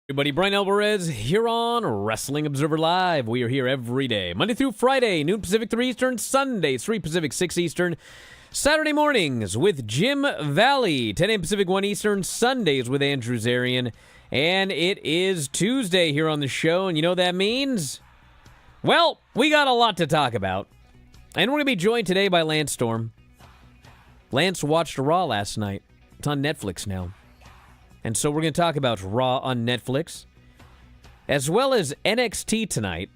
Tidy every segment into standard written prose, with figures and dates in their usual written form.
Everybody, Bryan Alvarez here on Wrestling Observer Live. We are here every day, Monday through Friday, noon Pacific, 3 Eastern, Sunday, 3 Pacific, 6 Eastern, Saturday mornings with Jim Valley, 10 a.m. Pacific, 1 Eastern, Sundays with Andrew Zarian, and it is Tuesday here on the show, and you know what that means? Well, we got a lot to talk about, and we're going to be joined today by Lance Storm. Lance watched Raw last night. It's on Netflix now. And so we're going to talk about Raw on Netflix, as well as NXT tonight,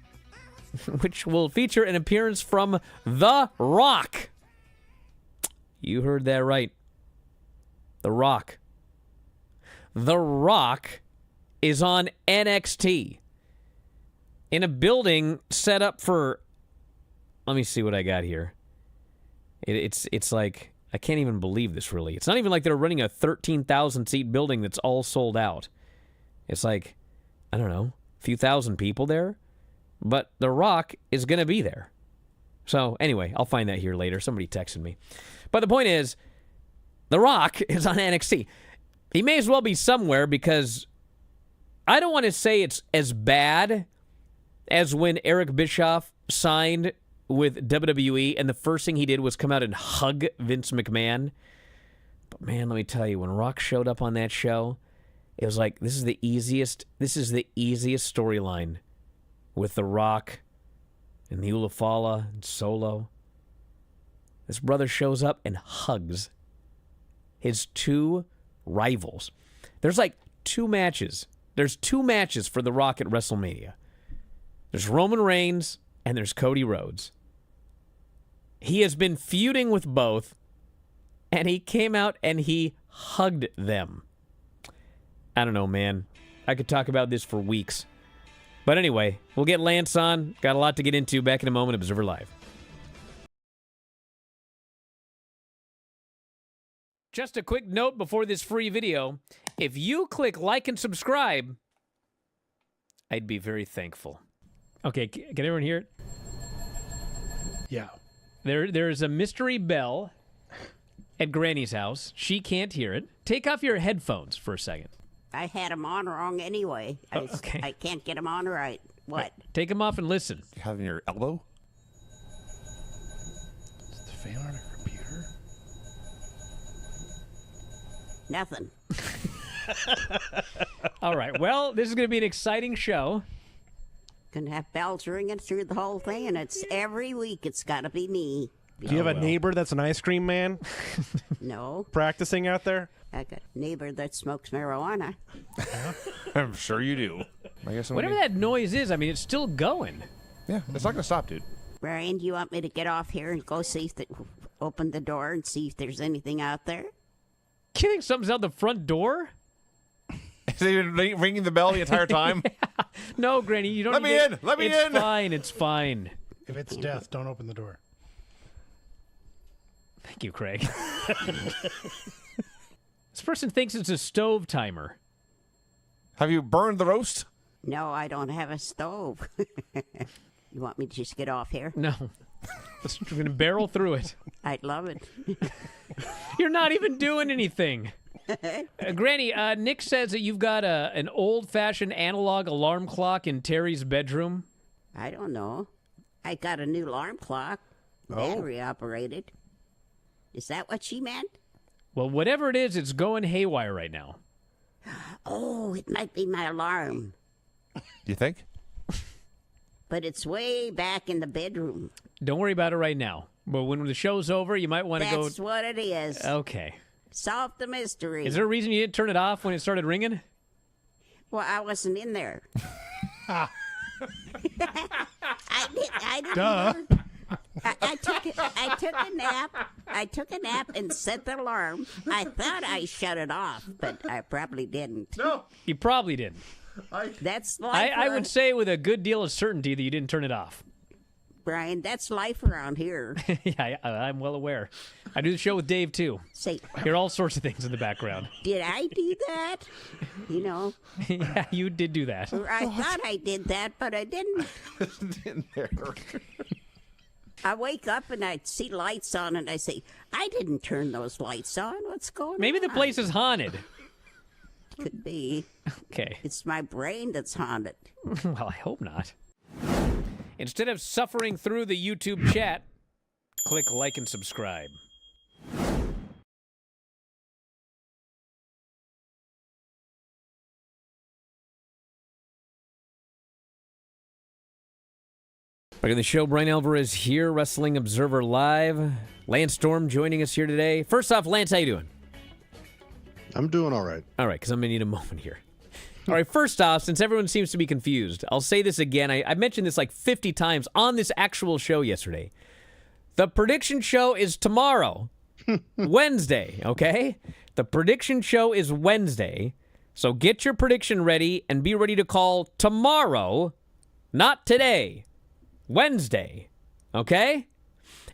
which will feature an appearance from The Rock. You heard that right. The Rock. The Rock is on NXT in a building set up for, let me see what I got here. It's like, I can't even believe this, really. It's not even like they're running a 13,000-seat building that's all sold out. It's like, I don't know, a few thousand people there. But The Rock is going to be there. So, anyway, I'll find that here later. Somebody texted me. But the point is, The Rock is on NXT. He may as well be somewhere because I don't want to say it's as bad as when Eric Bischoff signed with WWE, and the first thing he did was come out and hug Vince McMahon. But man, let me tell you, when Rock showed up on that show, it was like, this is the easiest storyline with The Rock and the Ulafala and Solo. This brother shows up and hugs his two rivals. There's like two matches. There's two matches for The Rock at WrestleMania. There's Roman Reigns and there's Cody Rhodes. He has been feuding with both, and he came out and he hugged them. I don't know, man. I could talk about this for weeks. But anyway, we'll get Lance on. Got a lot to get into. Back in a moment, Observer Live. Just a quick note before this free video. If you click like and subscribe, I'd be very thankful. Okay, can everyone hear it? Yeah. There's a mystery bell at Granny's house. She can't hear it. Take off your headphones for a second. I had them on wrong anyway. Okay. I can't get them on right. What? Take them off and listen. You have in your elbow? Is the fan on a computer? Nothing. All right. Well, this is going to be an exciting show. Gonna have bells ringing through the whole thing, and it's every week. It's got to be me. Do you have a neighbor that's an ice cream man No, practicing out there? I got a neighbor that smokes marijuana. I'm sure you do. I guess Whatever that noise is, I mean, it's still going. Yeah, it's not going to stop, dude. Brian, do you want me to get off here and go see if open the door and see if there's anything out there? You think something's out the front door? Is he ringing the bell the entire time? No, Granny, you don't Let me in! Let me in! It's fine. It's fine. If it's death, don't open the door. Thank you, Craig. This person thinks it's a stove timer. Have you burned the roast? No, I don't have a stove. You want me to just get off here? No. We're going to barrel through it. I'd love it. You're not even doing anything. Granny, Nick says that you've got an old-fashioned analog alarm clock in Terry's bedroom. I don't know. I got a new alarm clock, battery operated. Is that what she meant? Well, whatever it is, it's going haywire right now. Oh, it might be my alarm, Do you think? but it's way back in the bedroom. Don't worry about it right now. But when the show's over, you might want to go... That's what it is. Okay. Solve the mystery. Is there a reason you didn't turn it off when it started ringing? Well, I wasn't in there. I didn't. Duh. I took a nap. I took a nap and set the alarm. I thought I shut it off, but I probably didn't. No. You probably didn't. That's life. I would say with a good deal of certainty that you didn't turn it off. Brian, that's life around here. Yeah, I'm well aware. I do the show with Dave, too. Say, Hear all sorts of things in the background. did I do that? You know, Yeah, you did do that. or I thought I did that, but I didn't. in there. I wake up and I see lights on, and I say, I didn't turn those lights on. What's going on? Maybe the place is haunted. could be. Okay. It's my brain that's haunted. Well, I hope not. Instead of suffering through the YouTube chat, click like and subscribe. Back in the show, Bryan Alvarez here, Wrestling Observer Live. Lance Storm joining us here today. First off, Lance, how you doing? I'm doing all right. All right, because I'm going to need a moment here. All right, first off, since everyone seems to be confused, I'll say this again. I mentioned this like 50 times on this actual show yesterday. The prediction show is tomorrow, Wednesday, okay? The prediction show is Wednesday, so get your prediction ready and be ready to call tomorrow, not today. Wednesday, okay?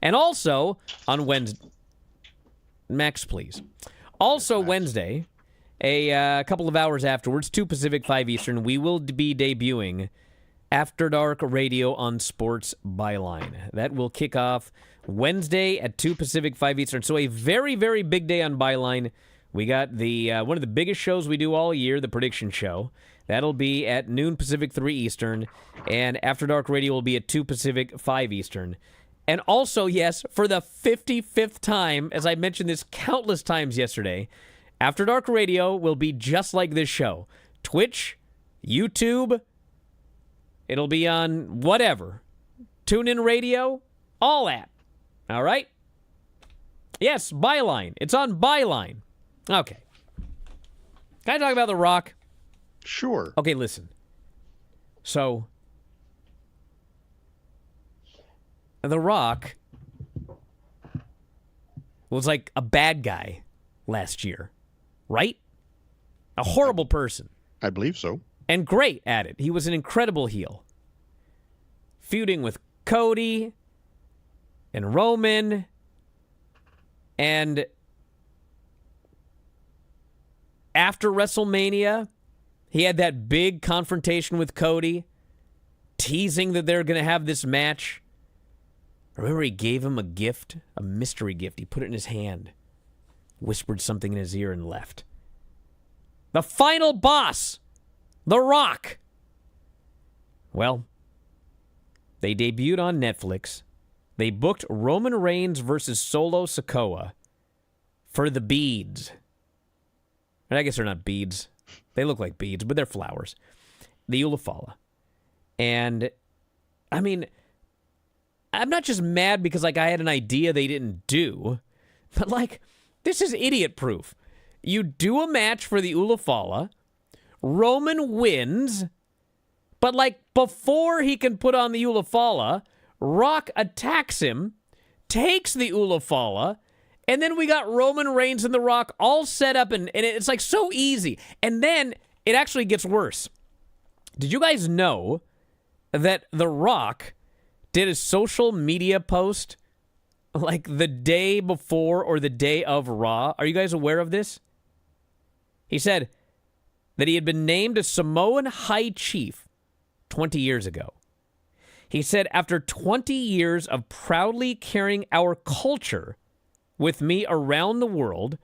And also on Wednesday, Max, please. Also Wednesday, a couple of hours afterwards, 2 Pacific, 5 Eastern, we will be debuting After Dark Radio on Sports Byline. That will kick off Wednesday at 2 Pacific, 5 Eastern. So a very, very big day on Byline. We got the one of the biggest shows we do all year, the prediction show. That'll be at noon Pacific, 3 Eastern. And After Dark Radio will be at 2 Pacific, 5 Eastern. And also, yes, for the 55th time, as I mentioned this countless times yesterday, After Dark Radio will be just like this show. Twitch, YouTube, it'll be on whatever. TuneIn Radio, all that. All right? Yes, Byline. It's on Byline. Okay. Can I talk about The Rock? Sure. Okay, listen. So, The Rock was like a bad guy last year, right? A horrible person. I believe so. And great at it. He was an incredible heel. Feuding with Cody and Roman. And after WrestleMania, he had that big confrontation with Cody, teasing that they're going to have this match. Remember, he gave him a gift, a mystery gift. He put it in his hand, whispered something in his ear, and left. The final boss, The Rock. Well, they debuted on Netflix. They booked Roman Reigns versus Solo Sikoa for the beads. And I guess they're not beads. They look like beads, but they're flowers. The Ulafala. And, I mean, I'm not just mad because, like, I had an idea they didn't do, but, like, this is idiot-proof. You do a match for the Ulafala, Roman wins, but, like, before he can put on the Ulafala, Rock attacks him, takes the Ulafala, and then we got Roman Reigns and The Rock all set up, and it's, like, so easy. And then it actually gets worse. Did you guys know that The Rock did a social media post like the day before or the day of Raw? Are you guys aware of this? He said that he had been named a Samoan High Chief 20 years ago. He said, after 20 years of proudly carrying our culture with me around the world,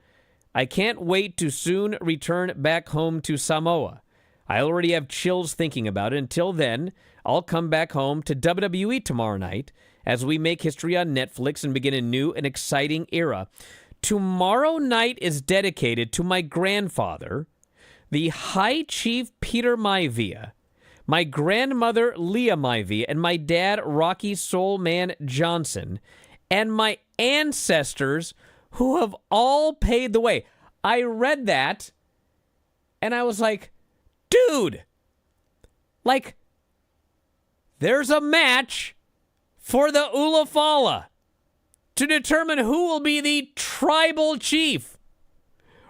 I can't wait to soon return back home to Samoa. I already have chills thinking about it. Until then, I'll come back home to WWE tomorrow night as we make history on Netflix and begin a new and exciting era. Tomorrow night is dedicated to my grandfather, the High Chief Peter Maivia, my grandmother Leah Maivia, and my dad Rocky Soul Man Johnson, and my ancestors who have all paid the way. I read that, and I was like, dude, like, there's a match for the Ulafala to determine who will be the tribal chief.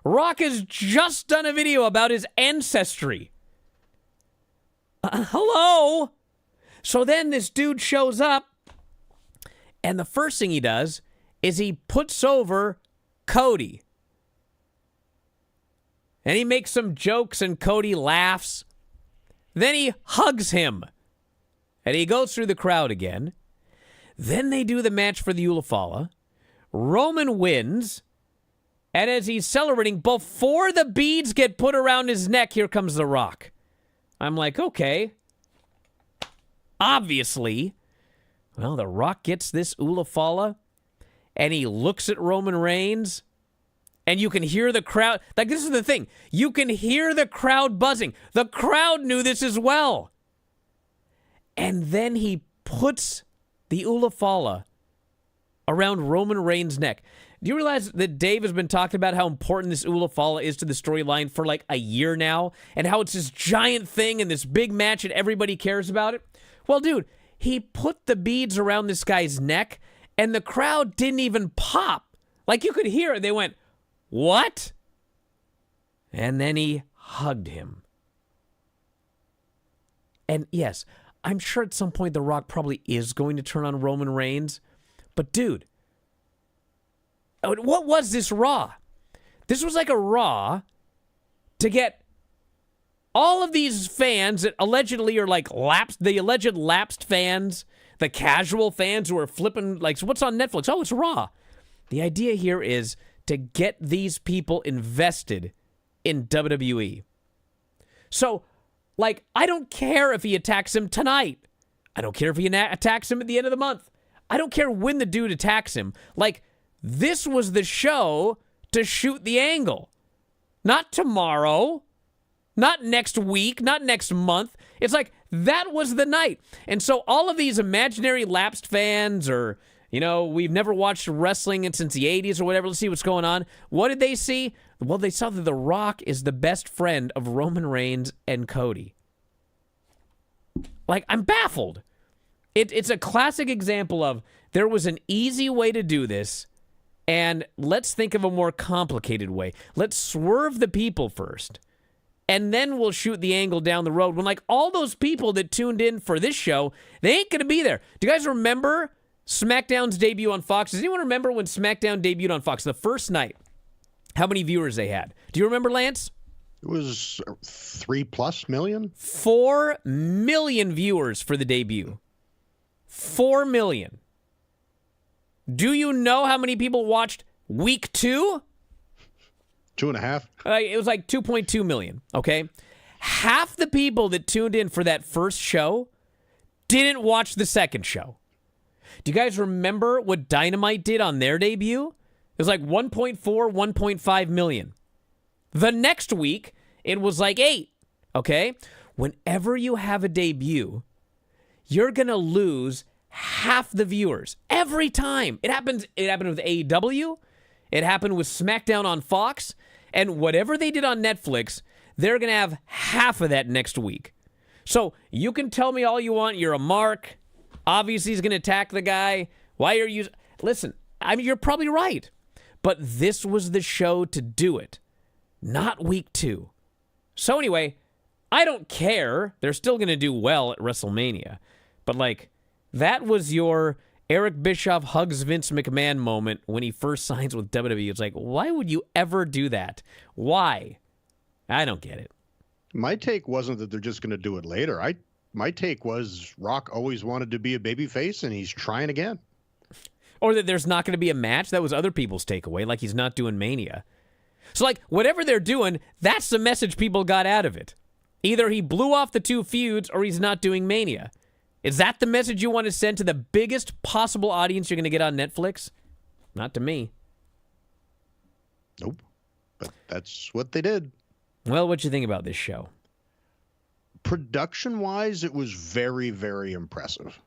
Rock has just done a video about his ancestry. Hello? So then this dude shows up, and the first thing he does is he puts over Cody. And he makes some jokes, and Cody laughs. Then he hugs him. And he goes through the crowd again. Then they do the match for the Ulafala. Roman wins. And as he's celebrating, before the beads get put around his neck, here comes The Rock. I'm like, okay. Obviously. Well, The Rock gets this Ulafala, and he looks at Roman Reigns, and you can hear the crowd. Like, this is the thing. You can hear the crowd buzzing. The crowd knew this as well. And then he puts the Ulafala around Roman Reigns' neck. Do you realize that Dave has been talking about how important this Ulafala is to the storyline for like a year now, and how it's this giant thing and this big match and everybody cares about it? Well, dude, he put the beads around this guy's neck, and the crowd didn't even pop. Like, you could hear it. They went, what? And then he hugged him. And yes, I'm sure at some point The Rock probably is going to turn on Roman Reigns. But, dude, what was this Raw? This was like a Raw to get all of these fans that allegedly are like the alleged lapsed fans, the casual fans who are flipping, like, so what's on Netflix? Oh, it's Raw. The idea here is to get these people invested in WWE. So, like, I don't care if he attacks him tonight. I don't care if he attacks him at the end of the month. I don't care when the dude attacks him. Like, this was the show to shoot the angle. Not tomorrow. Not next week. Not next month. It's like, that was the night. And so all of these imaginary lapsed fans, or, you know, we've never watched wrestling since the 80s or whatever, let's see what's going on. What did they see? Well, they saw that The Rock is the best friend of Roman Reigns and Cody. Like, I'm baffled. It's a classic example of there was an easy way to do this, and let's think of a more complicated way. Let's swerve the people first, and then we'll shoot the angle down the road when, like, all those people that tuned in for this show, they ain't going to be there. Do you guys remember SmackDown's debut on Fox? Does anyone remember when SmackDown debuted on Fox, the first night? How many viewers they had? Do you remember, Lance? It was 3+ million. 4 million viewers for the debut. 4 million. Do you know how many people watched week 2? 2.5. It was like 2.2 million, okay? Half the people that tuned in for that first show didn't watch the second show. Do you guys remember what Dynamite did on their debut? It was like 1.4, 1.5 million. The next week, it was like 8, okay? Whenever you have a debut, you're going to lose half the viewers every time. It happened with AEW. It happened with SmackDown on Fox. And whatever they did on Netflix, they're going to have half of that next week. So you can tell me all you want. You're a mark. Obviously, he's going to attack the guy. Why are you... Listen, I mean, you're probably right. But this was the show to do it. Not week 2. So anyway, I don't care. They're still going to do well at WrestleMania. But, like, that was your Eric Bischoff hugs Vince McMahon moment when he first signs with WWE. It's like, why would you ever do that? Why? I don't get it. My take wasn't that they're just going to do it later. My take was Rock always wanted to be a babyface, and he's trying again. Or that there's not going to be a match. That was other people's takeaway, like he's not doing Mania. So, like, whatever they're doing, that's the message people got out of it. Either he blew off the 2 feuds, or he's not doing Mania. Is that the message you want to send to the biggest possible audience you're going to get on Netflix? Not to me. Nope. But that's what they did. Well, what you think about this show? Production-wise, it was very, very impressive.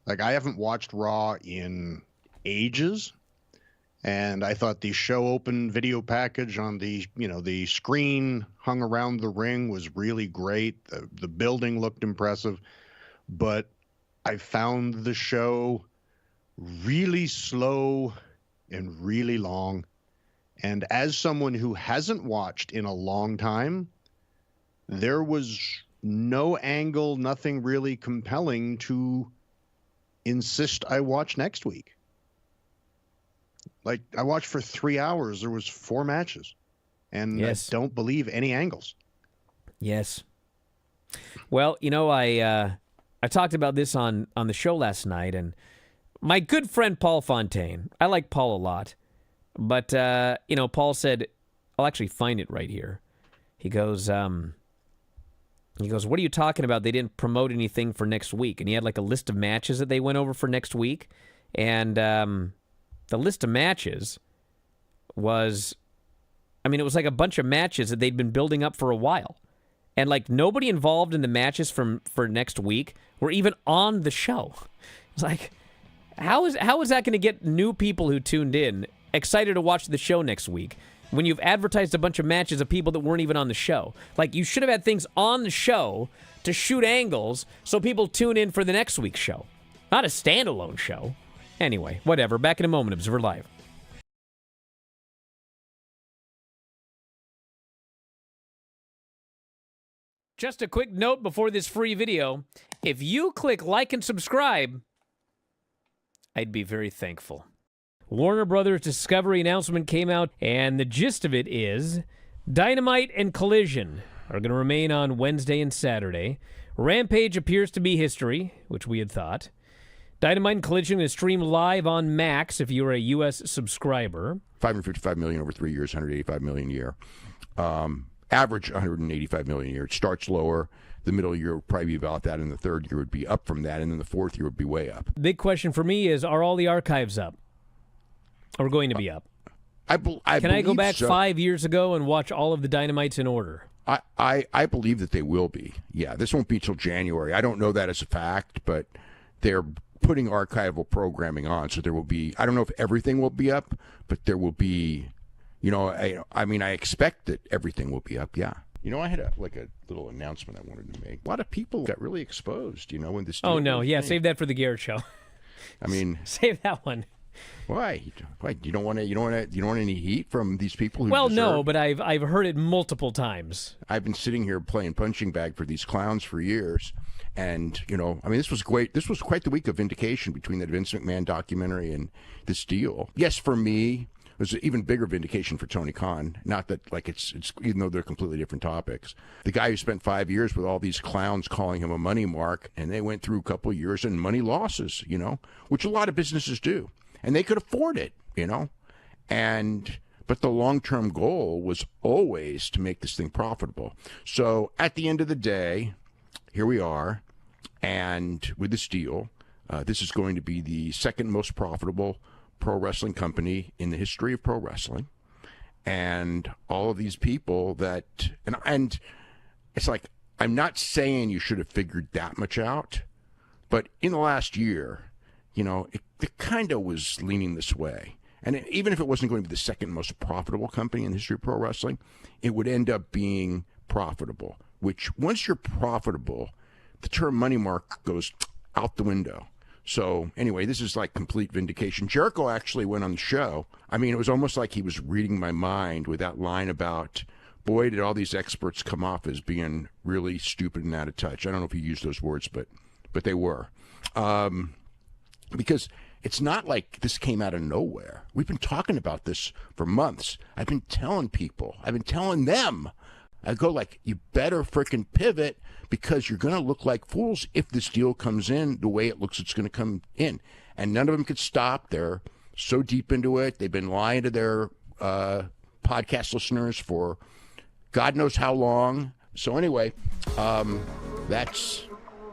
Like, I haven't watched Raw in ages, and I thought the show open video package on the screen hung around the ring was really great. The building looked impressive, but I found the show really slow and really long. And as someone who hasn't watched in a long time, there was no angle, nothing really compelling to insist I watch next week. Like, I watched for 3 hours. There was 4 matches. And yes. I don't believe any angles. Yes. Well, you know, I talked about this on the show last night, and my good friend Paul Fontaine, I like Paul a lot, But, Paul said, I'll actually find it right here. He goes, what are you talking about? They didn't promote anything for next week. And he had like a list of matches that they went over for next week. And the list of matches was, it was like a bunch of matches that they'd been building up for a while. And like nobody involved in the matches for next week were even on the show. It's like, how is that going to get new people who tuned in excited to watch the show next week when you've advertised a bunch of matches of people that weren't even on the show? Like, you should have had things on the show to shoot angles so people tune in for the next week's show, not a standalone show. Anyway, whatever. Back in a moment. Observer Live. Just a quick note before this free video. If you click like and subscribe, I'd be very thankful. Warner Brothers Discovery announcement came out, and the gist of it is Dynamite and Collision are going to remain on Wednesday and Saturday. Rampage appears to be history, which we had thought. Dynamite and Collision is stream live on Max if you're a U.S. subscriber. $555 million over 3 years, $185 million a year. Average $185 million a year. It starts lower. The middle year would probably be about that, and the third year would be up from that, and then the fourth year would be way up. Big question for me is, are all the archives up? Or going to be up? Can I go back 5 years ago and watch all of the Dynamites in order? I believe that they will be. Yeah, this won't be till January. I don't know that as a fact, but they're putting archival programming on, so there will be, I don't know if everything will be up, but there will be, I expect that everything will be up, yeah. I had a little announcement I wanted to make. A lot of people got really exposed, when this. Oh no, yeah, save that for the Garrett Show. Save that one. Why? You don't want any heat from these people who Well, deserve... no, but I've heard it multiple times. I've been sitting here playing punching bag for these clowns for years, and this was great. This was quite the week of vindication between that Vince McMahon documentary and this deal. Yes, for me, it was an even bigger vindication for Tony Khan. Not that it's even though they're completely different topics. The guy who spent 5 years with all these clowns calling him a money mark, and they went through a couple of years and money losses, which a lot of businesses do. And they could afford it, but the long-term goal was always to make this thing profitable. So at the end of the day, here we are, and with this deal, this is going to be the second most profitable pro wrestling company in the history of pro wrestling. And all of these people that, and it's like, I'm not saying you should have figured that much out, but in the last year, it kind of was leaning this way. And even if it wasn't going to be the second most profitable company in the history of pro wrestling, it would end up being profitable, which once you're profitable, the term money mark goes out the window. So anyway, this is like complete vindication. Jericho actually went on the show. It was almost like he was reading my mind with that line about, boy, did all these experts come off as being really stupid and out of touch. I don't know if he used those words, but they were. Because it's not like this came out of nowhere. We've been talking about this for months. I've been telling people. I've been telling them. I go you better frickin' pivot because you're going to look like fools if this deal comes in the way it looks it's going to come in. And none of them could stop. They're so deep into it. They've been lying to their podcast listeners for God knows how long. So anyway, there's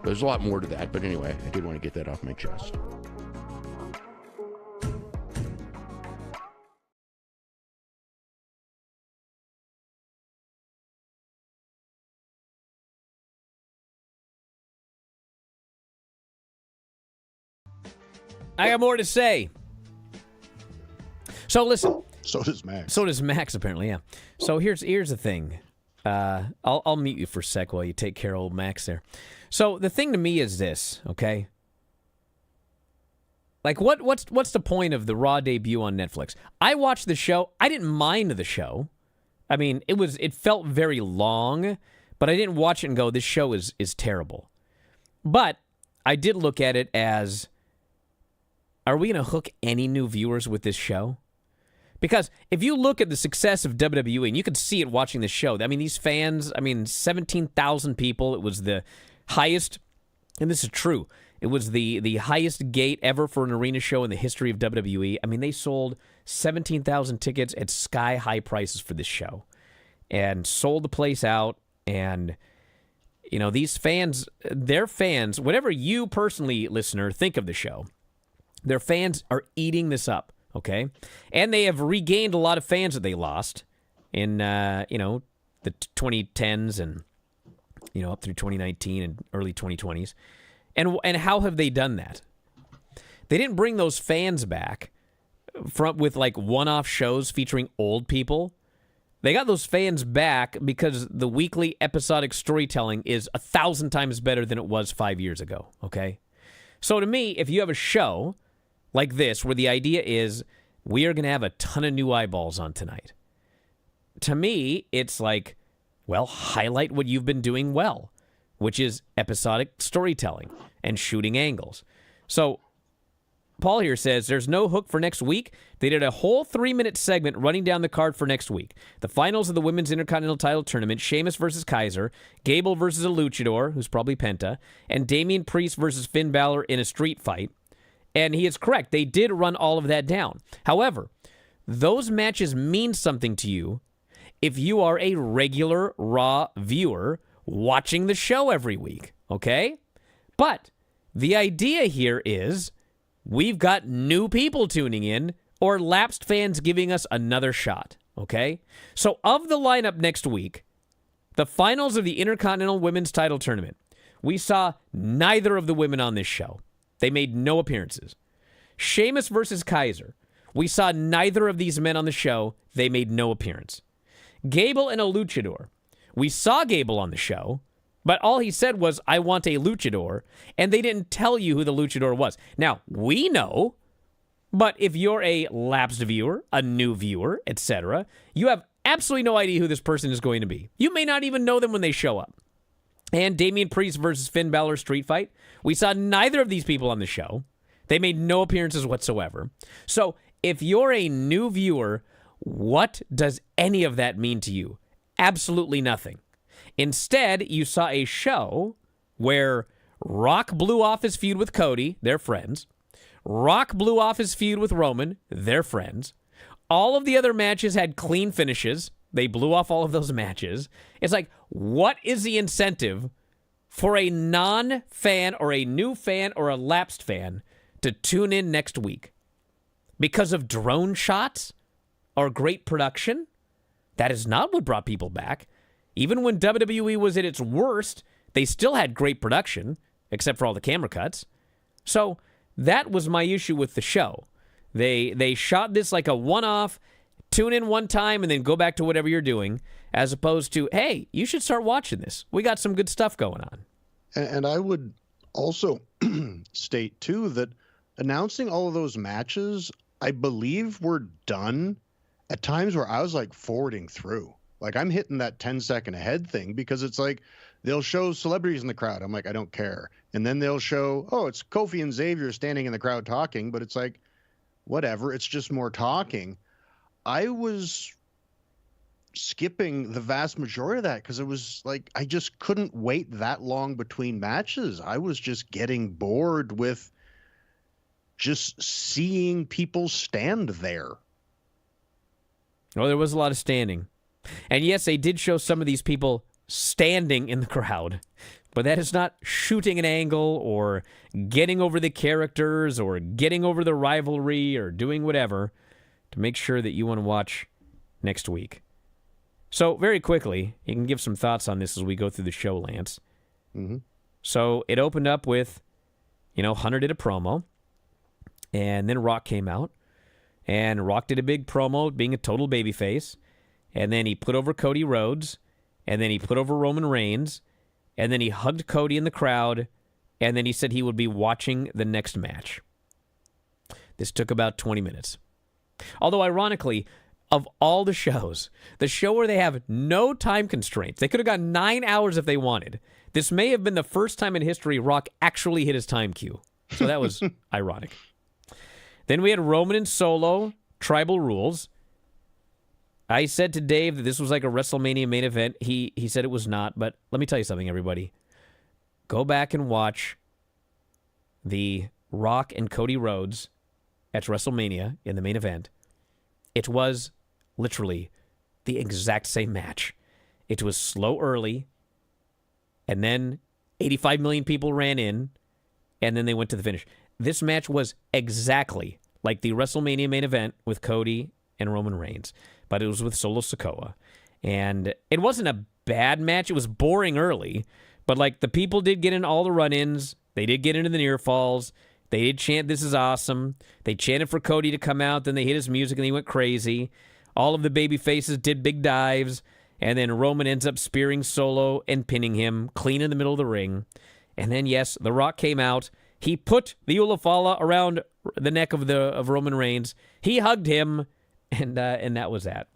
a lot more to that. But anyway, I did want to get that off my chest. I got more to say. So listen. So does Max. So does Max, apparently, yeah. So here's the thing. I'll mute you for a sec while you take care of old Max there. So the thing to me is this, okay? What's the point of the Raw debut on Netflix? I watched the show. I didn't mind the show. It felt very long, but I didn't watch it and go, this show is terrible. But I did look at it as, are we going to hook any new viewers with this show? Because if you look at the success of WWE, and you can see it watching the show, these fans, 17,000 people, it was the highest, and this is true, It was the highest gate ever for an arena show in the history of WWE. I mean, they sold 17,000 tickets at sky-high prices for this show and sold the place out. And, you know, these fans, their fans, whatever you personally, listener, think of the show, their fans are eating this up, okay? And they have regained a lot of fans that they lost in, you know, the 2010s and, you know, up through 2019 and early 2020s. And how have they done that? They didn't bring those fans back with like one-off shows featuring old people. They got those fans back because the weekly episodic storytelling is 1,000 times better than it was 5 years ago, okay? So to me, if you have a show like this where the idea is we are going to have a ton of new eyeballs on tonight, to me, it's like, well, highlight what you've been doing well, which is episodic storytelling and shooting angles. So Paul here says there's no hook for next week. They did a whole 3-minute segment running down the card for next week. The finals of the Women's Intercontinental Title Tournament, Sheamus versus Kaiser, Gable versus a luchador, who's probably Penta, and Damian Priest versus Finn Balor in a street fight. And he is correct. They did run all of that down. However, those matches mean something to you if you are a regular Raw viewer watching the show every week, okay? But the idea here is we've got new people tuning in or lapsed fans giving us another shot, okay? So of the lineup next week, the finals of the Intercontinental Women's Title Tournament, we saw neither of the women on this show. They made no appearances. Sheamus versus Kaiser, we saw neither of these men on the show. They made no appearance. Gable and a luchador. We saw Gable on the show, but all he said was, I want a luchador, and they didn't tell you who the luchador was. Now, we know, but if you're a lapsed viewer, a new viewer, etc., you have absolutely no idea who this person is going to be. You may not even know them when they show up. And Damian Priest versus Finn Balor street fight. We saw neither of these people on the show. They made no appearances whatsoever. So if you're a new viewer, what does any of that mean to you? Absolutely nothing. Instead, you saw a show where Rock blew off his feud with Cody, they're friends. Rock blew off his feud with Roman, they're friends. All of the other matches had clean finishes. They blew off all of those matches. It's like, what is the incentive for a non-fan or a new fan or a lapsed fan to tune in next week? Because of drone shots or great production? That is not what brought people back. Even when WWE was at its worst, they still had great production, except for all the camera cuts. So that was my issue with the show. They shot this like a one-off, tune in one time and then go back to whatever you're doing, as opposed to, hey, you should start watching this. We got some good stuff going on. And I would also state, too, that announcing all of those matches, I believe were done at times where I was like forwarding through. Like I'm hitting that 10-second ahead thing because it's like they'll show celebrities in the crowd. I'm like, I don't care. And then they'll show, oh, it's Kofi and Xavier standing in the crowd talking, but it's like, whatever. It's just more talking. I was skipping the vast majority of that because it was like I just couldn't wait that long between matches. I was just getting bored with just seeing people stand there. Oh, there was a lot of standing. And yes, they did show some of these people standing in the crowd, but that is not shooting an angle or getting over the characters or getting over the rivalry or doing whatever to make sure that you want to watch next week. So very quickly, you can give some thoughts on this as we go through the show, Lance. Mm-hmm. So it opened up with, Hunter did a promo, and then Rock came out, and Rock did a big promo being a total babyface, and then he put over Cody Rhodes, and then he put over Roman Reigns, and then he hugged Cody in the crowd, and then he said he would be watching the next match. This took about 20 minutes. Although, ironically, of all the shows, the show where they have no time constraints, they could have gone 9 hours if they wanted. This may have been the first time in history Rock actually hit his time cue. So that was ironic. Then we had Roman and Solo, Tribal Rules. I said to Dave that this was like a WrestleMania main event. He said it was not, but let me tell you something, everybody. Go back and watch The Rock and Cody Rhodes at WrestleMania in the main event, it was literally the exact same match. It was slow early, and then 85 million people ran in, and then they went to the finish. This match was exactly like the WrestleMania main event with Cody and Roman Reigns, but it was with Solo Sikoa. And it wasn't a bad match. It was boring early, but like the people did get in all the run-ins. They did get into the near falls. They did chant, "This is awesome." They chanted for Cody to come out. Then they hit his music and he went crazy. All of the baby faces did big dives. And then Roman ends up spearing Solo and pinning him clean in the middle of the ring. And then, yes, The Rock came out. He put the Ulafala around the neck of Roman Reigns. He hugged him, and that was that.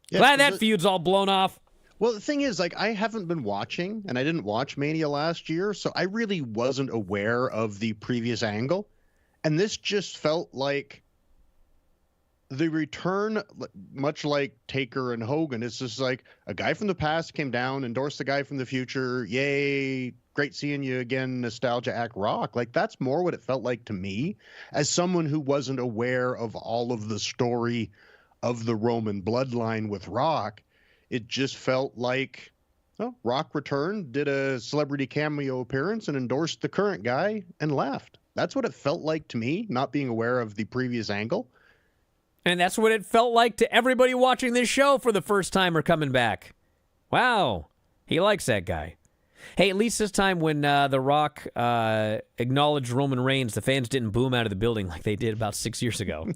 Yeah, Glad that feud's all blown off. Well, the thing is, like, I haven't been watching, and I didn't watch Mania last year, so I really wasn't aware of the previous angle. And this just felt like the return, much like Taker and Hogan. It's just like a guy from the past came down, endorsed the guy from the future. Yay, great seeing you again, nostalgia act Rock. Like, that's more what it felt like to me as someone who wasn't aware of all of the story of the Roman bloodline with Rock. It just felt like, well, Rock returned, did a celebrity cameo appearance, and endorsed the current guy and left. That's what it felt like to me, not being aware of the previous angle. And that's what it felt like to everybody watching this show for the first time or coming back. Wow, he likes that guy. Hey, at least this time when The Rock acknowledged Roman Reigns, the fans didn't boom out of the building like they did about 6 years ago.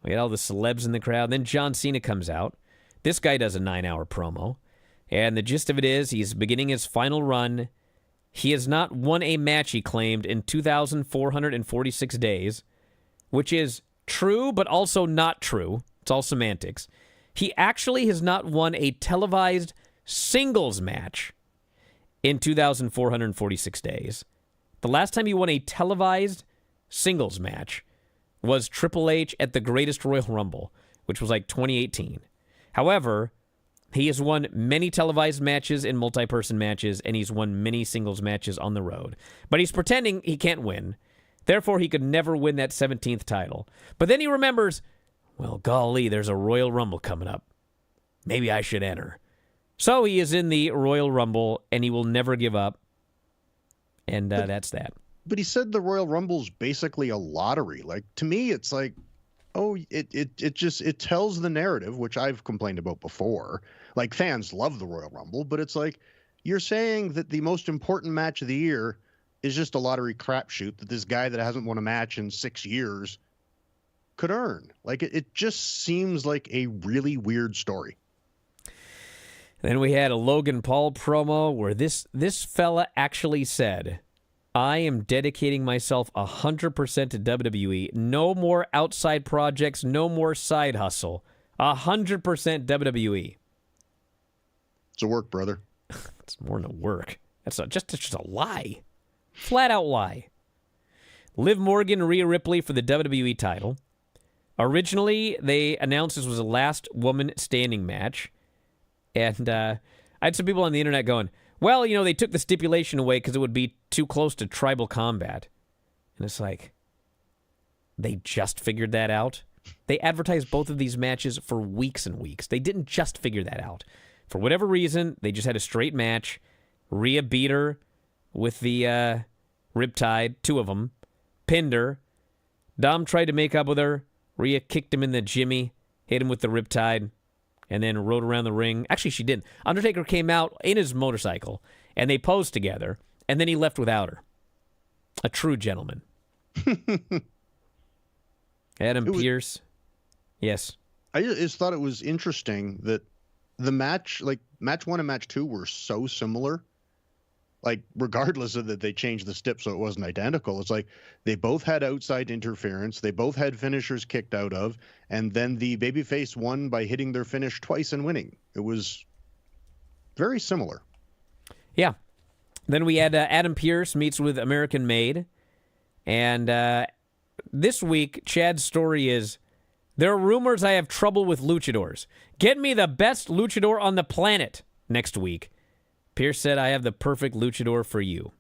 We had all the celebs in the crowd. Then John Cena comes out. This guy does a 9-hour promo. And the gist of it is he's beginning his final run. He has not won a match, he claimed, in 2,446 days, which is true, but also not true. It's all semantics. He actually has not won a televised singles match in 2,446 days. The last time he won a televised singles match was Triple H at the Greatest Royal Rumble, which was like 2018. However, he has won many televised matches in multi-person matches, and he's won many singles matches on the road. But he's pretending he can't win. Therefore, he could never win that 17th title. But then he remembers, well, golly, there's a Royal Rumble coming up. Maybe I should enter. So he is in the Royal Rumble, and he will never give up. And that's that. But he said the Royal Rumble's basically a lottery. Like, to me, it's like, oh, it tells the narrative, which I've complained about before. Like, fans love the Royal Rumble, but it's like, you're saying that the most important match of the year is just a lottery crapshoot that this guy that hasn't won a match in 6 years could earn. Like, it just seems like a really weird story. Then we had a Logan Paul promo where this fella actually said, I am dedicating myself 100% to WWE. No more outside projects, no more side hustle. 100% WWE. It's a work, brother. It's more than a work. That's just a lie. Flat out lie. Liv Morgan, Rhea Ripley for the WWE title. Originally, they announced this was a last woman standing match. And I had some people on the internet going, well, you know, they took the stipulation away because it would be too close to tribal combat. And it's like, they just figured that out? They advertised both of these matches for weeks and weeks. They didn't just figure that out. For whatever reason, they just had a straight match. Rhea beat her with the riptide, 2 of them. Pinned her. Dom tried to make up with her. Rhea kicked him in the jimmy, hit him with the riptide, and then rode around the ring. Actually, she didn't. Undertaker came out in his motorcycle, and they posed together, and then he left without her. A true gentleman. Adam Pearce. Yes. I just thought it was interesting that the match, like match 1 and match 2 were so similar. Like, regardless of that they changed the stip so it wasn't identical, it's like they both had outside interference, they both had finishers kicked out of, and then the babyface won by hitting their finish twice and winning. It was very similar. Yeah. Then we had Adam Pearce meets with American Made. And this week, Chad's story is, there are rumors I have trouble with luchadors. Get me the best luchador on the planet next week. Pierce said, I have the perfect luchador for you.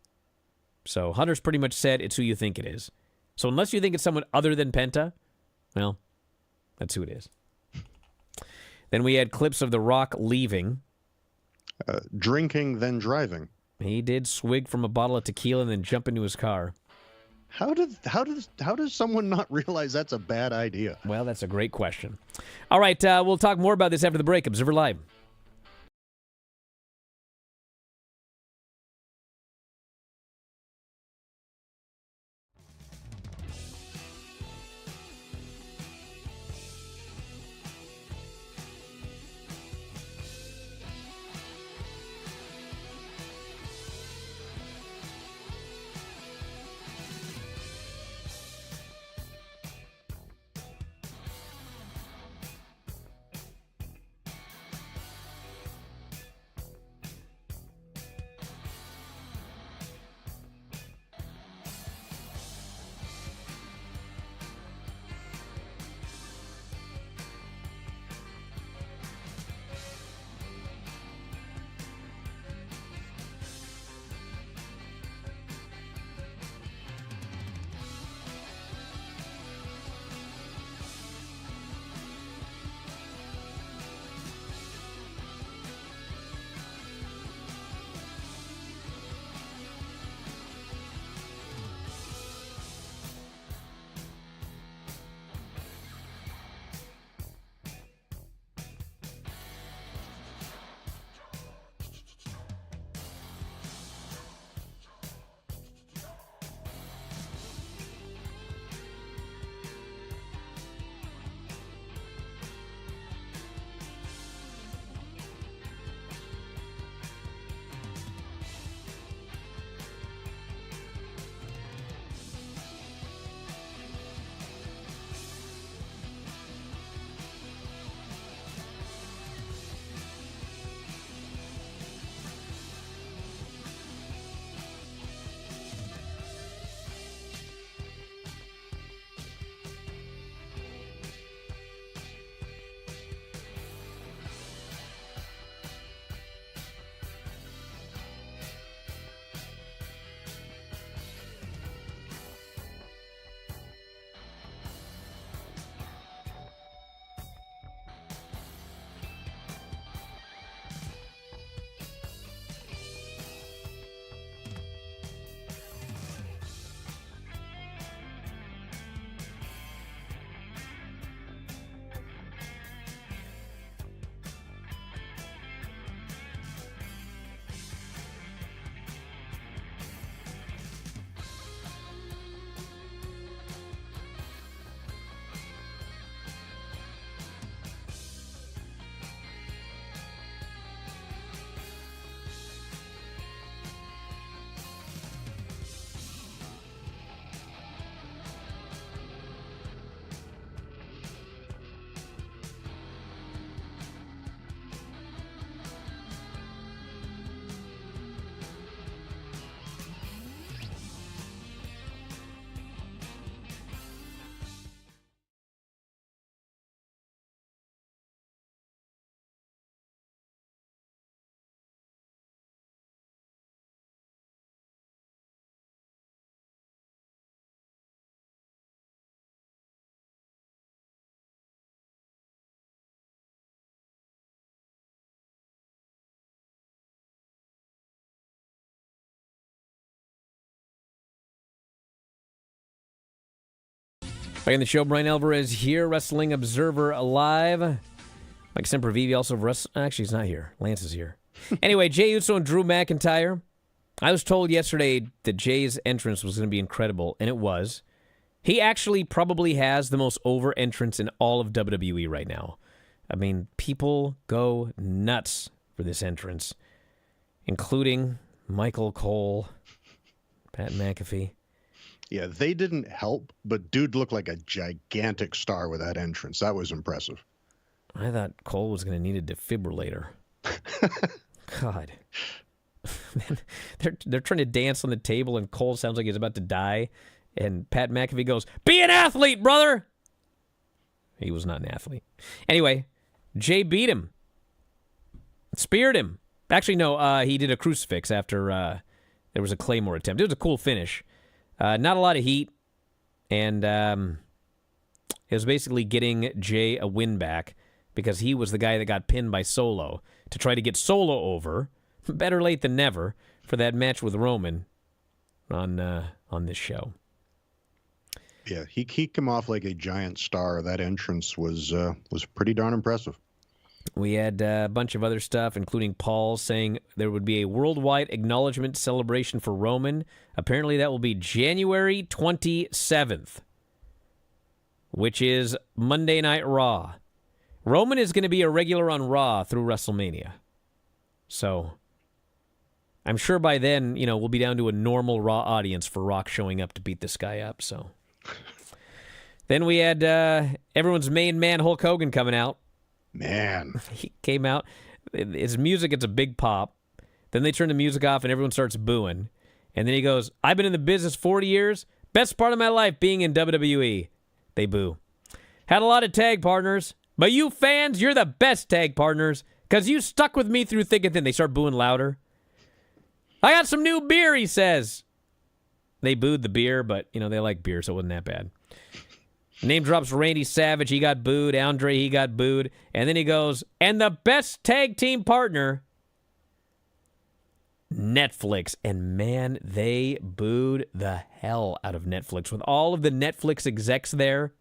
So Hunter's pretty much said it's who you think it is. So unless you think it's someone other than Penta, well, that's who it is. Then we had clips of The Rock leaving. Drinking, then driving. He did swig from a bottle of tequila and then jump into his car. How does someone not realize that's a bad idea? Well, that's a great question. All right, we'll talk more about this after the break. Observer Live. Back in the show, Bryan Alvarez here, Wrestling Observer Live. Mike Sempervive also actually, he's not here. Lance is here. Anyway, Jey Uso and Drew McIntyre. I was told yesterday that Jay's entrance was going to be incredible, and it was. He actually probably has the most over entrance in all of WWE right now. I mean, people go nuts for this entrance, including Michael Cole, Pat McAfee. Yeah, they didn't help, but dude looked like a gigantic star with that entrance. That was impressive. I thought Cole was going to need a defibrillator. God. they're trying to dance on the table, and Cole sounds like he's about to die. And Pat McAfee goes, "Be an athlete, brother!" He was not an athlete. Anyway, Jay beat him. Speared him. Actually, no, he did a crucifix after There was a Claymore attempt. It was a cool finish. Not a lot of heat, and it was basically getting Jay a win back because he was the guy that got pinned by Solo to try to get Solo over. Better late than never for that match with Roman on this show. Yeah, he came off like a giant star. That entrance was pretty darn impressive. We had a bunch of other stuff, including Paul saying there would be a worldwide acknowledgement celebration for Roman. Apparently that will be January 27th, which is Monday Night Raw. Roman is going to be a regular on Raw through WrestleMania. So I'm sure by then, we'll be down to a normal Raw audience for Rock showing up to beat this guy up. So then we had everyone's main man, Hulk Hogan, coming out. Man. He came out. His music gets a big pop. Then they turn the music off and everyone starts booing. And then he goes, I've been in the business 40 years. Best part of my life being in WWE. They boo. Had a lot of tag partners. But you fans, you're the best tag partners because you stuck with me through thick and thin. They start booing louder. I got some new beer, he says. They booed the beer, but, they like beer, so it wasn't that bad. Name drops Randy Savage. He got booed. Andre, he got booed. And then he goes, and the best tag team partner, Netflix. And, man, they booed the hell out of Netflix with all of the Netflix execs there.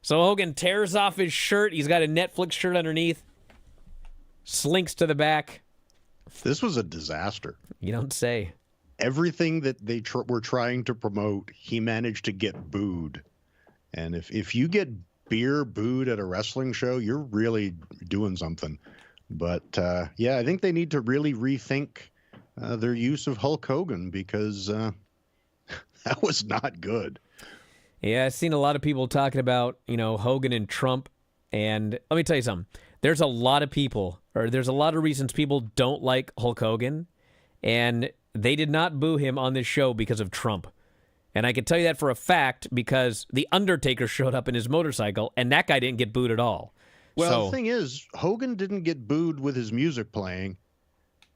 So Hogan tears off his shirt. He's got a Netflix shirt underneath. Slinks to the back. This was a disaster. You don't say. Everything that they were trying to promote, he managed to get booed. And if you get beer booed at a wrestling show, you're really doing something. But, I think they need to really rethink their use of Hulk Hogan because that was not good. Yeah, I've seen a lot of people talking about, Hogan and Trump. And let me tell you something. There's a lot of people, or there's a lot of reasons people don't like Hulk Hogan. And they did not boo him on this show because of Trump. And I can tell you that for a fact because The Undertaker showed up in his motorcycle, and that guy didn't get booed at all. Well, the thing is, Hogan didn't get booed with his music playing.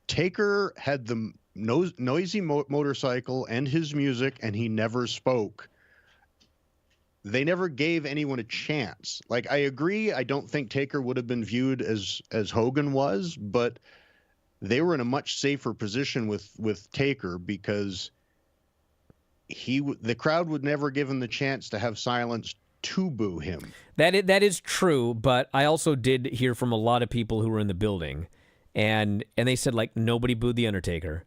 Taker had the noisy motorcycle and his music, and he never spoke. They never gave anyone a chance. Like, I agree, I don't think Taker would have been viewed as Hogan was, but they were in a much safer position with Taker because the crowd would never give him the chance to have silence to boo him. That is true, but I also did hear from a lot of people who were in the building, and they said, like, nobody booed The Undertaker.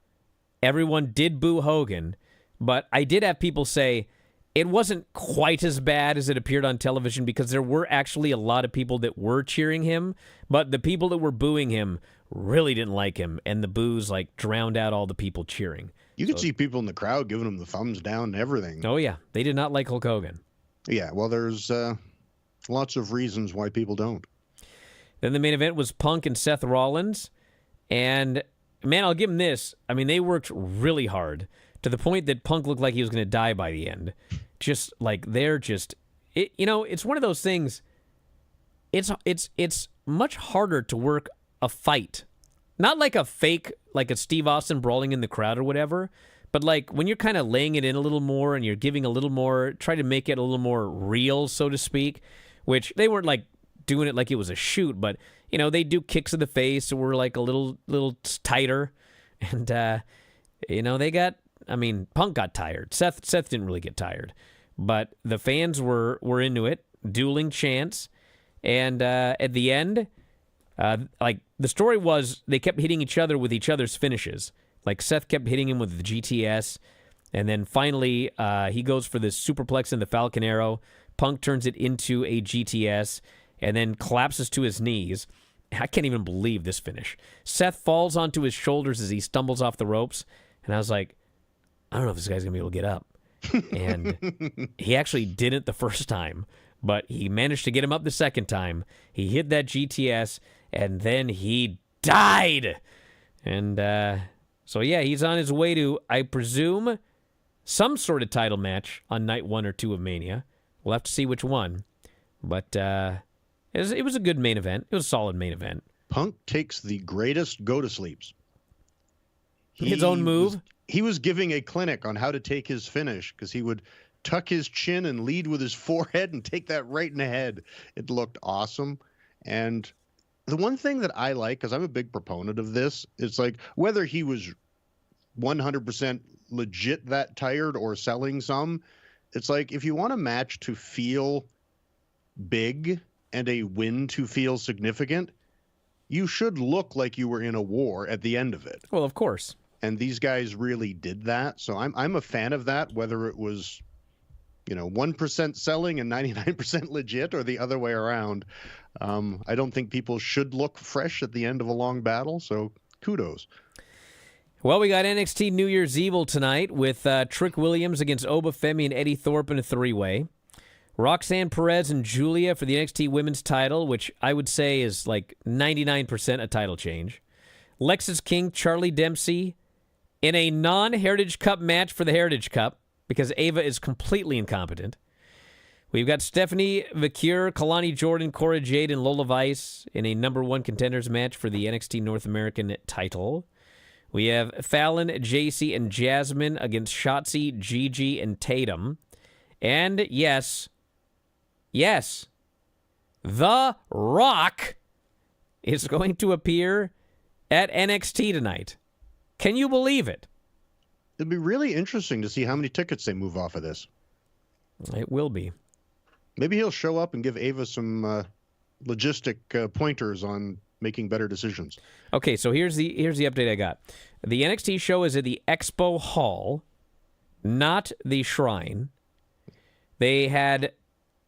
Everyone did boo Hogan, but I did have people say it wasn't quite as bad as it appeared on television because there were actually a lot of people that were cheering him, but the people that were booing him really didn't like him, and the boos, like, drowned out all the people cheering. You could see people in the crowd giving him the thumbs down and everything. Oh, yeah. They did not like Hulk Hogan. Yeah, well, there's lots of reasons why people don't. Then the main event was Punk and Seth Rollins. And, man, I'll give them this. I mean, they worked really hard to the point that Punk looked like he was going to die by the end. It's one of those things. It's much harder to work a fight. Not like a fake, like a Steve Austin brawling in the crowd or whatever, but like when you're kind of laying it in a little more and you're giving a little more, try to make it a little more real, so to speak, which they weren't like doing it like it was a shoot, but, they do kicks in the face that were like a little tighter. And, Punk got tired. Seth didn't really get tired, but the fans were into it, dueling chants. And at the end, the story was they kept hitting each other with each other's finishes. Like Seth kept hitting him with the GTS, and then finally he goes for this superplex in the Falcon Arrow. Punk turns it into a GTS, and then collapses to his knees. I can't even believe this finish. Seth falls onto his shoulders as he stumbles off the ropes, and I was like, I don't know if this guy's going to be able to get up. And he actually didn't the first time, but he managed to get him up the second time. He hit that GTS, and then he died. And he's on his way to, I presume, some sort of title match on night 1 or 2 of Mania. We'll have to see which one. But it was a good main event. It was a solid main event. Punk takes the greatest go-to-sleeps. His own move? he was giving a clinic on how to take his finish because he would tuck his chin and lead with his forehead and take that right in the head. It looked awesome. And the one thing that I like, because I'm a big proponent of this, it's like whether he was 100% legit that tired or selling some, it's like if you want a match to feel big and a win to feel significant, you should look like you were in a war at the end of it. Well, of course. And these guys really did that. So I'm a fan of that, whether it was 1% selling and 99% legit or the other way around. I don't think people should look fresh at the end of a long battle, so kudos. Well, we got NXT New Year's Evil tonight with Trick Williams against Oba Femi and Eddie Thorpe in a three-way. Roxanne Perez and Julia for the NXT Women's title, which I would say is like 99% a title change. Lexis King, Charlie Dempsey in a non-Heritage Cup match for the Heritage Cup, because Ava is completely incompetent. We've got Stephanie Vicure, Kalani Jordan, Cora Jade, and Lola Vice in a number one contenders match for the NXT North American title. We have Fallon, JC, and Jasmine against Shotzi, Gigi, and Tatum. And yes, The Rock is going to appear at NXT tonight. Can you believe it? It'd be really interesting to see how many tickets they move off of this. It will be. Maybe he'll show up and give Ava some logistic pointers on making better decisions. Okay, so here's the update I got. The NXT show is at the Expo Hall, not the Shrine. They had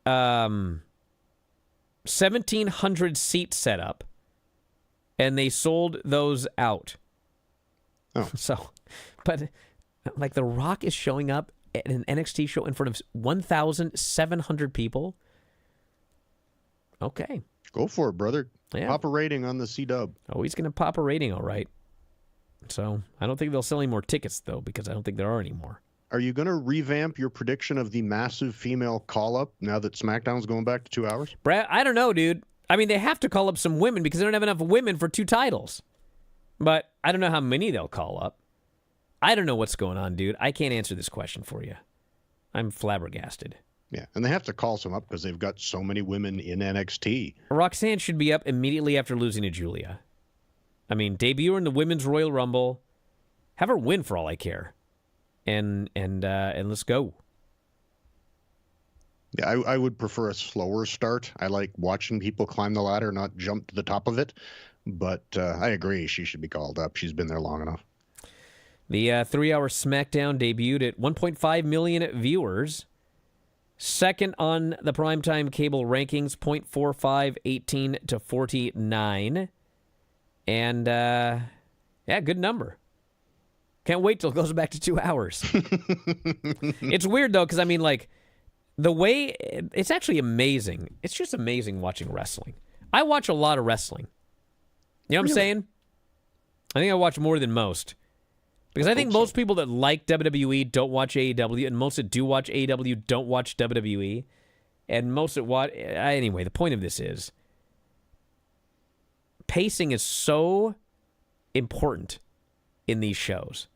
1,700 seats set up, and they sold those out. Oh. So, but like The Rock is showing up at an NXT show in front of 1,700 people. Okay. Go for it, brother. Yeah. Pop a rating on the C-Dub. Oh, he's going to pop a rating, all right. So I don't think they'll sell any more tickets, though, because I don't think there are any more. Are you going to revamp your prediction of the massive female call-up now that SmackDown's going back to 2 hours? Brad, I don't know, dude. I mean, they have to call up some women because they don't have enough women for 2 titles. But I don't know how many they'll call up. I don't know what's going on, dude. I can't answer this question for you. I'm flabbergasted. Yeah, and they have to call some up because they've got so many women in NXT. Roxanne should be up immediately after losing to Julia. I mean, debut her in the Women's Royal Rumble. Have her win for all I care. And let's go. Yeah, I would prefer a slower start. I like watching people climb the ladder, not jump to the top of it. But I agree, she should be called up. She's been there long enough. The 3-hour SmackDown debuted at 1.5 million viewers. Second on the primetime cable rankings, 0.45, 18 to 49. And, yeah, good number. Can't wait till it goes back to 2 hours. It's weird, though, because, I mean, like, the way... It's actually amazing. It's just amazing watching wrestling. I watch a lot of wrestling. You know what I'm saying? I think I watch more than most. Because I think most people that like WWE don't watch AEW, and most that do watch AEW don't watch WWE. And most that watch... Anyway, the point of this is pacing is so important in these shows.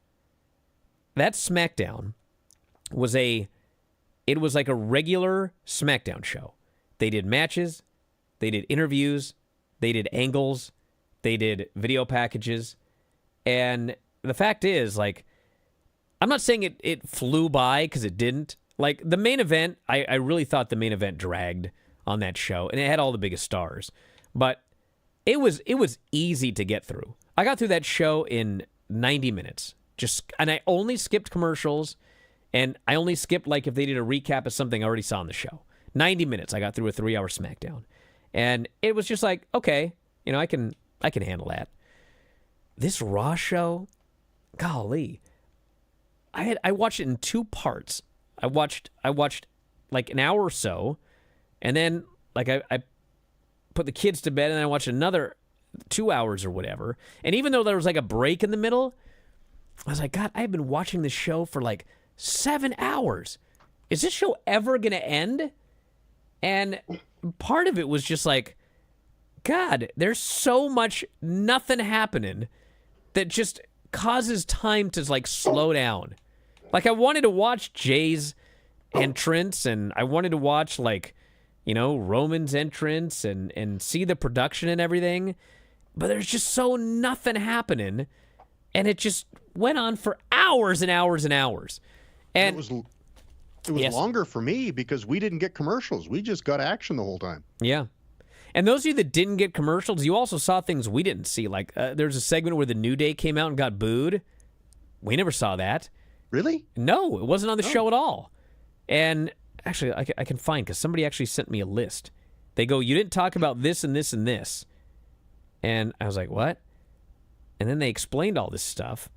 That SmackDown was like a regular SmackDown show. They did matches, they did interviews, they did angles, they did video packages, and the fact is, like, I'm not saying it flew by because it didn't. Like, the main event, I really thought the main event dragged on that show, and it had all the biggest stars. But it was easy to get through. I got through that show in 90 minutes. And I only skipped commercials, and I only skipped, like, if they did a recap of something I already saw on the show. 90 minutes, I got through a 3-hour SmackDown. And it was just like, okay, I can handle that. This Raw show... Golly, I watched it in 2 parts. I watched like an hour or so, and then like I put the kids to bed, and then I watched another 2 hours or whatever. And even though there was like a break in the middle, I was like, God, I've been watching this show for like 7 hours. Is this show ever gonna end? And part of it was just like, God, there's so much nothing happening that just causes time to like slow down. Like I wanted to watch Jay's entrance, and I wanted to watch like, you know, Roman's entrance and see the production and everything, but there's just so nothing happening, and it just went on for hours and hours and hours. And it was longer for me because we didn't get commercials. We just got action the whole time. Yeah. And those of you that didn't get commercials, you also saw things we didn't see. Like there's a segment where the New Day came out and got booed. We never saw that. Really? No, it wasn't on the show at all. And actually, I can find, because somebody actually sent me a list. They go, you didn't talk about this and this and this. And I was like, what? And then they explained all this stuff.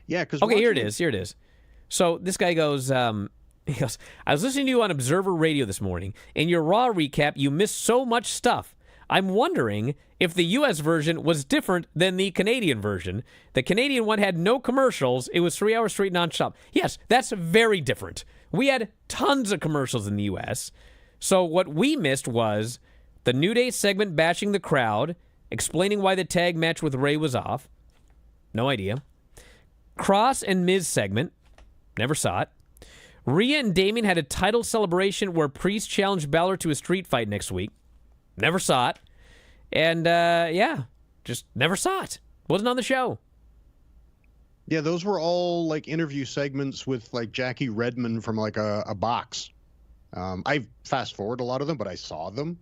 Yeah, because okay, here it is. So this guy goes, he goes, I was listening to you on Observer Radio this morning. In your Raw recap, you missed so much stuff. I'm wondering if the U.S. version was different than the Canadian version. The Canadian one had no commercials. It was 3 hours straight nonstop. Yes, that's very different. We had tons of commercials in the U.S. So what we missed was the New Day segment bashing the crowd, explaining why the tag match with Ray was off. No idea. Cross and Miz segment. Never saw it. Rhea and Damien had a title celebration where Priest challenged Balor to a street fight next week. Never saw it. And, yeah, just never saw it. Wasn't on the show. Yeah, those were all like interview segments with like Jackie Redmond from like a box. I fast forward a lot of them, but I saw them.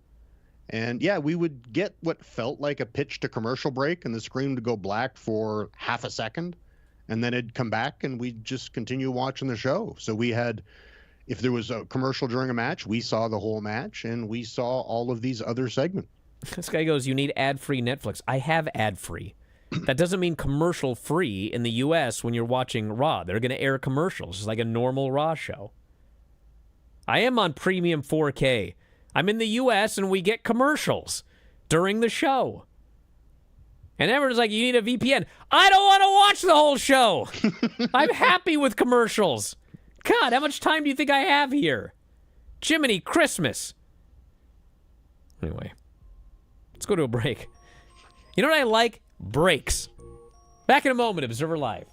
And yeah, we would get what felt like a pitch to commercial break, and the screen would go black for half a second, and then it'd come back, and we'd just continue watching the show. So we had, if there was a commercial during a match, we saw the whole match, and we saw all of these other segments. This guy goes, you need ad-free Netflix. I have ad-free. That doesn't mean commercial-free in the U.S. when you're watching Raw. They're going to air commercials. It's like a normal Raw show. I am on premium 4K. I'm in the U.S. and we get commercials during the show. And everyone's like, you need a VPN. I don't want to watch the whole show. I'm happy with commercials. God, how much time do you think I have here? Jiminy Christmas. Anyway, let's go to a break. You know what I like? Breaks. Back in a moment, Observer Live.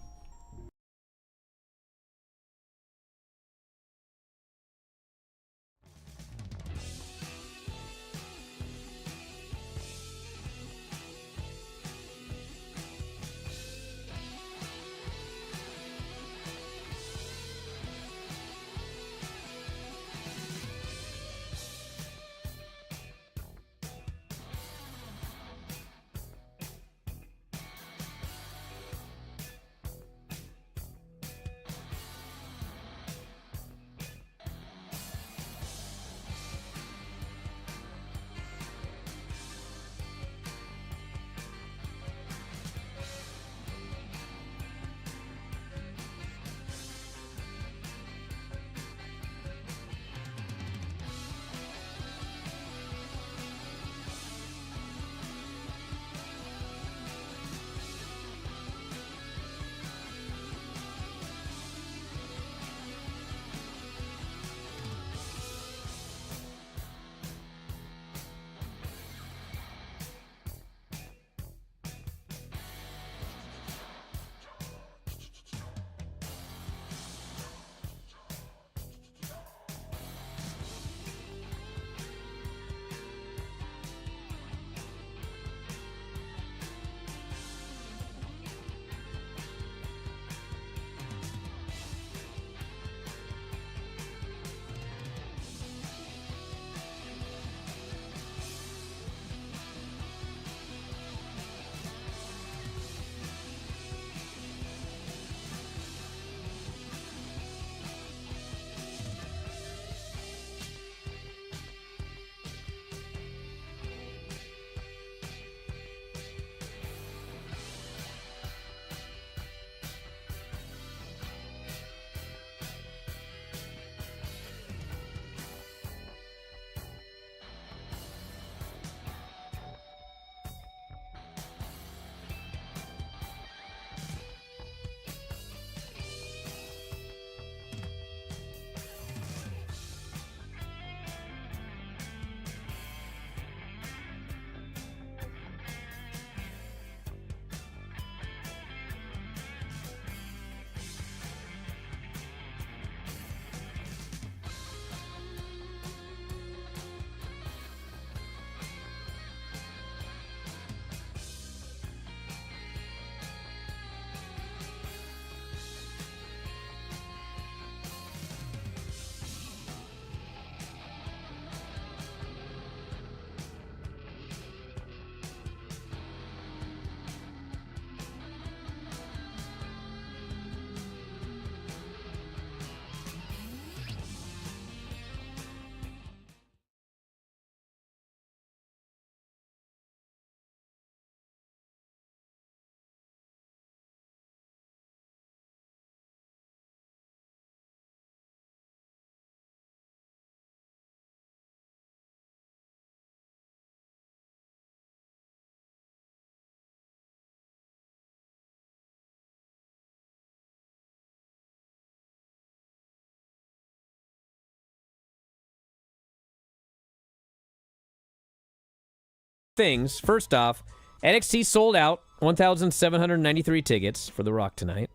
things. First off, NXT sold out 1,793 tickets for The Rock tonight.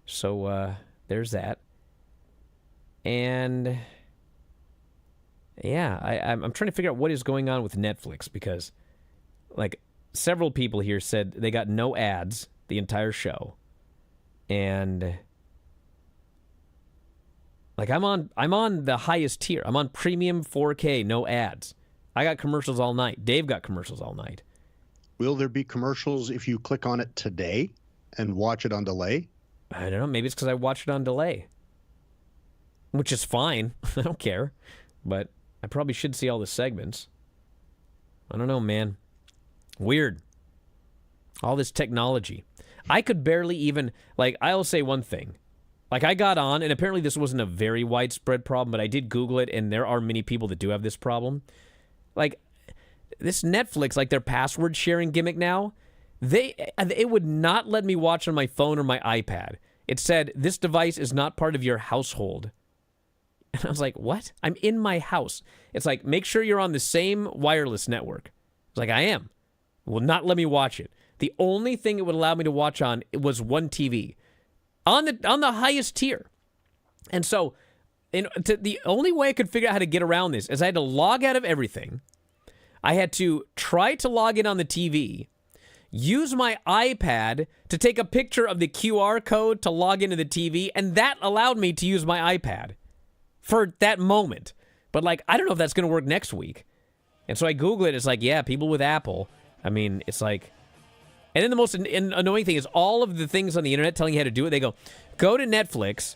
So there's that. And yeah, I'm trying to figure out what is going on with Netflix because, like, several people here said they got no ads the entire show, and like I'm on the highest tier. I'm on premium 4K, no ads. I got commercials all night. Dave got commercials all night. Will there be commercials if you click on it today and watch it on delay? I don't know. Maybe it's because I watched it on delay, which is fine. I don't care, but I probably should see all the segments. I don't know, man. Weird. All this technology. I could barely even, like, I'll say one thing. Like, I got on, and apparently this wasn't a very widespread problem, but I did Google it, and there are many people that do have this problem. Like, this Netflix, like their password sharing gimmick now, it would not let me watch on my phone or my iPad. It said, this device is not part of your household. And I was like, what? I'm in my house. It's like, make sure you're on the same wireless network. It's like, I am. It will not let me watch it. The only thing it would allow me to watch on was one TV on the highest tier. And so the only way I could figure out how to get around this is I had to log out of everything. I had to try to log in on the TV, use my iPad to take a picture of the QR code to log into the TV, and that allowed me to use my iPad for that moment. But, like, I don't know if that's going to work next week. And so I Google it. It's like, yeah, people with Apple. I mean, it's like... And then the most annoying thing is all of the things on the internet telling you how to do it. They go to Netflix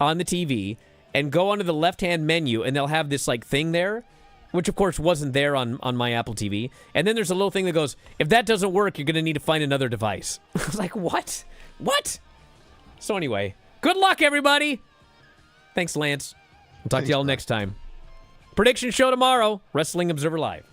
on the TV and go onto the left-hand menu, and they'll have this, like, thing there, which, of course, wasn't there on my Apple TV. And then there's a little thing that goes, if that doesn't work, you're going to need to find another device. I was like, what? What? So anyway, good luck, everybody. Thanks, Lance. We'll talk to y'all next time. Prediction show tomorrow, Wrestling Observer Live.